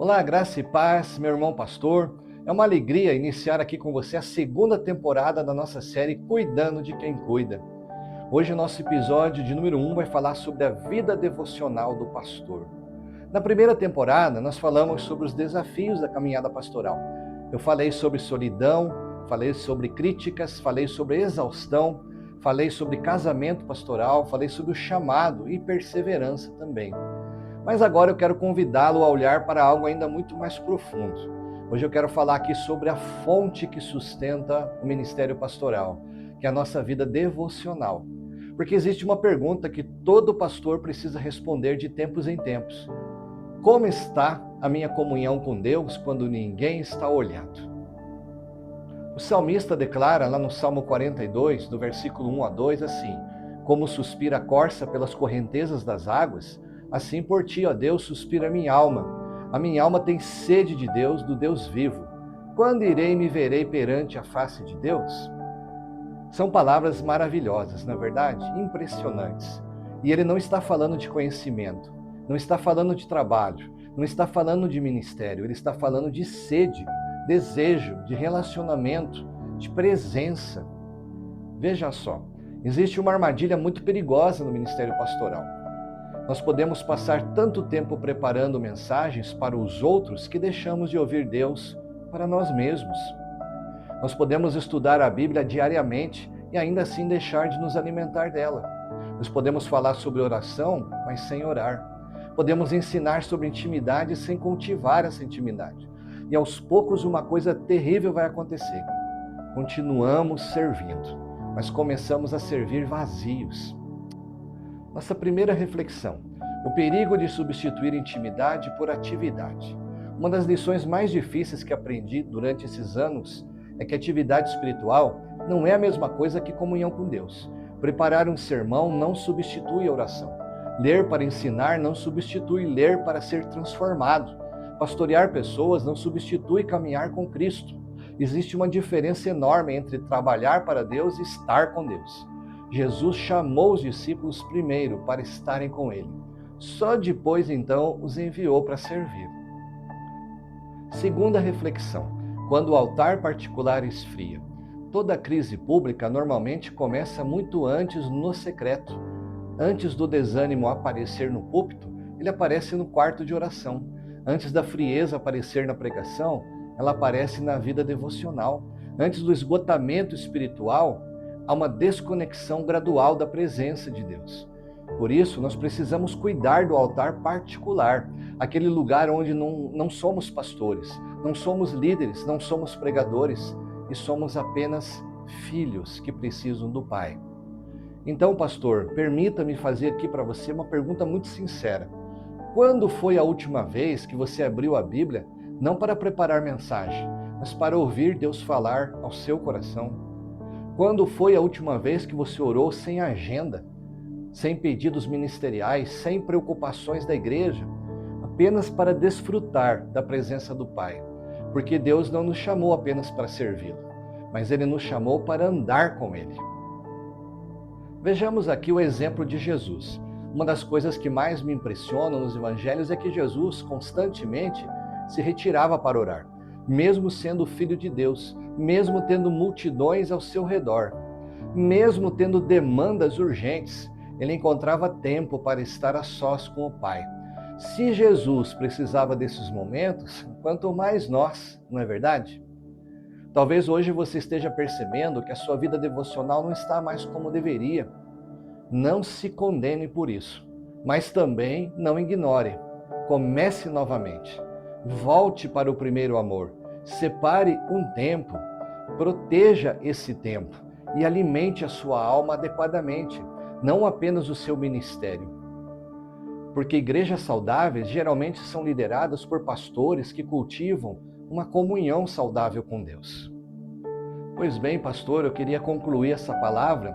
Olá, graça e paz, meu irmão pastor. É uma alegria iniciar aqui com você a segunda temporada da nossa série Cuidando de Quem Cuida. Hoje o nosso episódio de número 1 vai falar sobre a vida devocional do pastor. Na primeira temporada, nós falamos sobre os desafios da caminhada pastoral. Eu falei sobre solidão, falei sobre críticas, falei sobre exaustão, falei sobre casamento pastoral, falei sobre o chamado e perseverança também. Mas agora eu quero convidá-lo a olhar para algo ainda muito mais profundo. Hoje eu quero falar aqui sobre a fonte que sustenta o ministério pastoral, que é a nossa vida devocional. Porque existe uma pergunta que todo pastor precisa responder de tempos em tempos. Como está a minha comunhão com Deus quando ninguém está olhando? O salmista declara lá no Salmo 42, do versículo 1 a 2, assim: Como suspira a corça pelas correntezas das águas, assim por ti, ó Deus, suspira a minha alma. A minha alma tem sede de Deus, do Deus vivo. Quando irei e me verei perante a face de Deus? São palavras maravilhosas, na verdade, impressionantes. E ele não está falando de conhecimento, não está falando de trabalho, não está falando de ministério, ele está falando de sede, desejo, de relacionamento, de presença. Veja só, existe uma armadilha muito perigosa no ministério pastoral. Nós podemos passar tanto tempo preparando mensagens para os outros que deixamos de ouvir Deus para nós mesmos. Nós podemos estudar a Bíblia diariamente e ainda assim deixar de nos alimentar dela. Nós podemos falar sobre oração, mas sem orar. Podemos ensinar sobre intimidade sem cultivar essa intimidade. E aos poucos uma coisa terrível vai acontecer. Continuamos servindo, mas começamos a servir vazios. Nossa primeira reflexão: o perigo de substituir intimidade por atividade. Uma das lições mais difíceis que aprendi durante esses anos é que atividade espiritual não é a mesma coisa que comunhão com Deus. Preparar um sermão não substitui a oração. Ler para ensinar não substitui ler para ser transformado. Pastorear pessoas não substitui caminhar com Cristo. Existe uma diferença enorme entre trabalhar para Deus e estar com Deus. Jesus chamou os discípulos primeiro para estarem com Ele. Só depois, então, os enviou para servir. Segunda reflexão: quando o altar particular esfria. Toda crise pública normalmente começa muito antes no secreto. Antes do desânimo aparecer no púlpito, ele aparece no quarto de oração. Antes da frieza aparecer na pregação, ela aparece na vida devocional. Antes do esgotamento espiritual, há uma desconexão gradual da presença de Deus. Por isso, nós precisamos cuidar do altar particular, aquele lugar onde não somos pastores, não somos líderes, não somos pregadores, e somos apenas filhos que precisam do Pai. Então, pastor, permita-me fazer aqui para você uma pergunta muito sincera. Quando foi a última vez que você abriu a Bíblia, não para preparar mensagem, mas para ouvir Deus falar ao seu coração? Quando foi a última vez que você orou sem agenda, sem pedidos ministeriais, sem preocupações da igreja, apenas para desfrutar da presença do Pai? Porque Deus não nos chamou apenas para servi-lo, mas Ele nos chamou para andar com Ele. Vejamos aqui o exemplo de Jesus. Uma das coisas que mais me impressionam nos evangelhos é que Jesus constantemente se retirava para orar, mesmo sendo filho de Deus, mesmo tendo multidões ao seu redor, mesmo tendo demandas urgentes, ele encontrava tempo para estar a sós com o Pai. Se Jesus precisava desses momentos, quanto mais nós, não é verdade? Talvez hoje você esteja percebendo que a sua vida devocional não está mais como deveria. Não se condene por isso, mas também não ignore. Comece novamente. Volte para o primeiro amor. Separe um tempo. Proteja esse tempo e alimente a sua alma adequadamente, não apenas o seu ministério. Porque igrejas saudáveis geralmente são lideradas por pastores que cultivam uma comunhão saudável com Deus. Pois bem, pastor, eu queria concluir essa palavra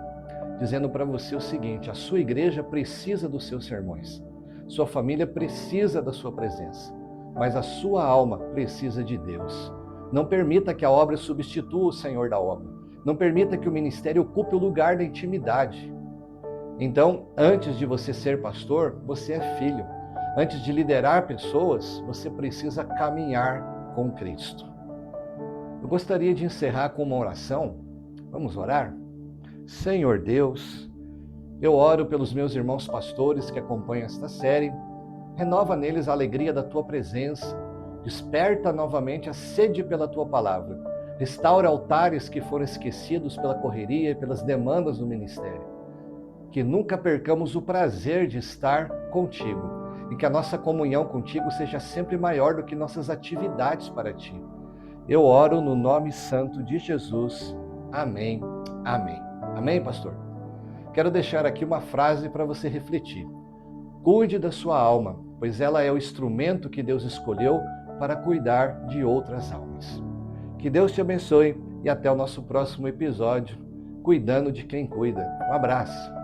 dizendo para você o seguinte: a sua igreja precisa dos seus sermões, sua família precisa da sua presença, mas a sua alma precisa de Deus. Não permita que a obra substitua o Senhor da obra. Não permita que o ministério ocupe o lugar da intimidade. Então, antes de você ser pastor, você é filho. Antes de liderar pessoas, você precisa caminhar com Cristo. Eu gostaria de encerrar com uma oração. Vamos orar? Senhor Deus, eu oro pelos meus irmãos pastores que acompanham esta série. Renova neles a alegria da Tua presença. Desperta novamente a sede pela Tua palavra. Restaura altares que foram esquecidos pela correria e pelas demandas do ministério. Que nunca percamos o prazer de estar contigo e que a nossa comunhão contigo seja sempre maior do que nossas atividades para Ti. Eu oro no nome santo de Jesus. Amém. Amém. Amém, pastor? Quero deixar aqui uma frase para você refletir. Cuide da sua alma, pois ela é o instrumento que Deus escolheu para cuidar de outras almas. Que Deus te abençoe e até o nosso próximo episódio, Cuidando de Quem Cuida. Um abraço.